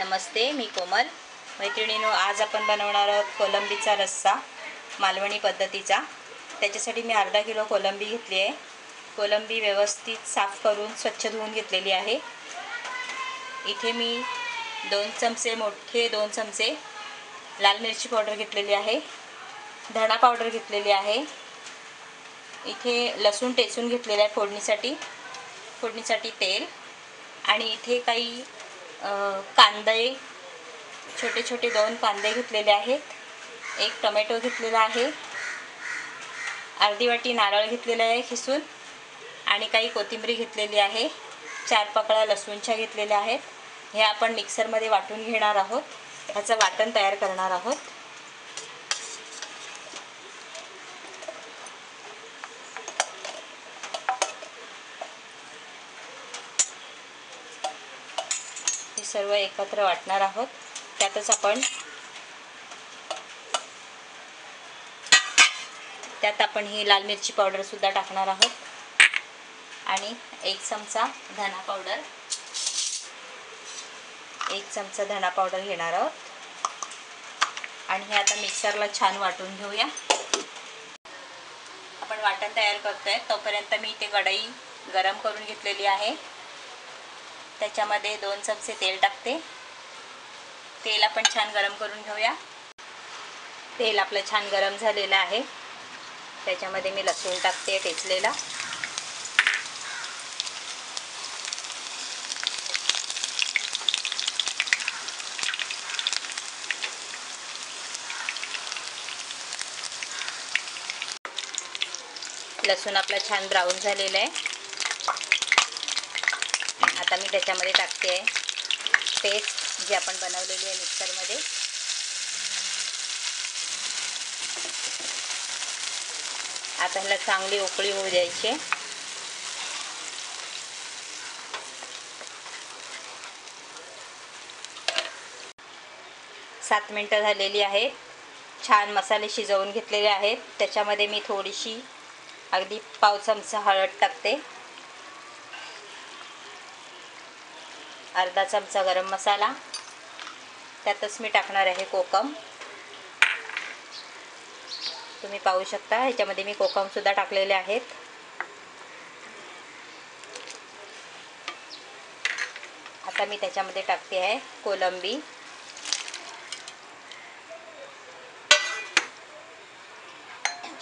नमस्ते, मी कोमल. मैत्रिणींनो, आज आपण बनवणार आहोत कोलंबीचा रस्सा मालवणी पद्धतीचा. त्याच्यासाठी मी अर्धा किलो कोलंबी घेतली आहे. कोलंबी व्यवस्थित साफ करून स्वच्छ धुवून घेतलेली आहे. इथे मी 2 चमचे मोठे 2 चमचे लाल मिरची पावडर घेतलेली आहे. धणा पावडर घेतलेली आहे. इथे लसूण टेचून घेतलेला आहे फोडणीसाठी तेल. आणि इथे काही कांदे छोटे छोटे 2 कांदे घेतलेले आहेत. 1 टोमॅटो घेतलेला आहे. अर्धी वाटी नारळ घेतलेला आहे खिसून. आणि काही कोथिंबीर घेतलेली आहे. 4 पाकळ्या लसूणच्या घेतलेल्या आहेत. हे आपण मिक्सरमध्ये वाटून घेणार आहोत. ह्याचं वाटण तयार करणार आहोत. हे सर्व एकत्र वाटणार आहोत. त्यात आपण ही लाल मिरची पावडर सुद्धा टाकणार आहोत. आणि 1 चमचा धना पावडर 1 चमचा धना पावडर घेणार आहोत. आणि हे आता मिक्सरला छान वाटून घेऊया. आपण वाटण तयार करतोय तोपर्यंत मी इथे कढई गरम करून घेतलेली आहे. त्याच्यामध्ये 2 चमचे तेल टाकते. तेल आपण छान गरम करून घेऊया. तेल आपलं छान गरम झालेलं आहे. त्याच्यामध्ये मी लसूण टाकते ठेचलेला. लसूण आपला छान ब्राऊन झालेला आहे. आता मी त्याच्यामध्ये टाकते आहे पेस्ट जी आपण बनवलेली आहे मिक्सरमध्ये. आता ह्याला चांगली उकळी होऊ द्यायची. सात मिनिटं झालेली आहेत. छान मसाले शिजवून घेतलेले आहेत. त्याच्यामध्ये मी थोडीशी अगदी पाव चमचा हळद टाकते. अर्धा चमचा गरम मसाला. त्यातच मी टाकणार आहे कोकम. तुम्ही पाहू शकता ह्याच्यामध्ये मी कोकम सुद्धा टाकलेले आहेत. आता मी त्याच्यामध्ये टाकते आहे कोलंबी.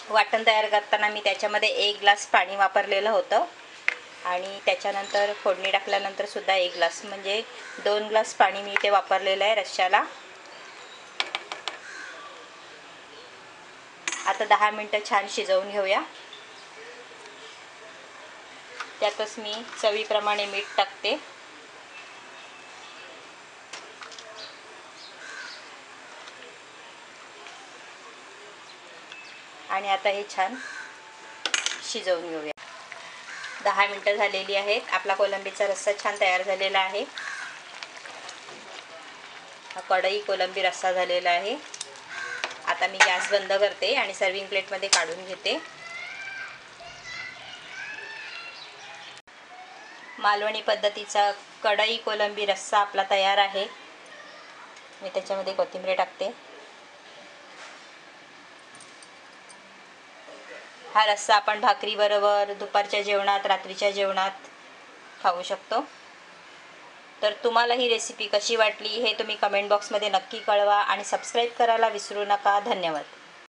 वाटण तयार करताना मी त्याच्यामध्ये 1 ग्लास पाणी वापरलेलं होतं. आणि त्याच्यानंतर फोडणी टाकल्यानंतर सुद्धा 1 ग्लास म्हणजे 2 ग्लास पाणी मी इथे वापरलेलं आहे रश्श्याला. आता 10 मिनिटं छान शिजवून घेऊया. त्यातच मी चवीप्रमाणे मीठ टाकते. आणि आता हे छान शिजवून घेऊया. 10 मिनिटं झालेली आहेत. आपला कोलंबीचा रस्सा छान तयार झालेला आहे. हा कढई कोलंबी रस्सा झालेला आहे. आता मी गॅस बंद करते आणि सर्विंग प्लेटमध्ये काढून घेते. मालवणी पद्धतीचा कढई कोलंबी रस्सा आपला तयार आहे. मी त्याच्यामध्ये कोथिंबीर टाकते. हा रस्सा आपण भाकरीबरोबर, दुपारच्या जेवणात, रात्रीच्या जेवणात खाऊ शकतो. तर तुम्हाला ही रेसिपी कशी वाटली हे तुम्ही कमेंट बॉक्समध्ये नक्की कळवा आणि सबस्क्राईब करायला विसरू नका. धन्यवाद.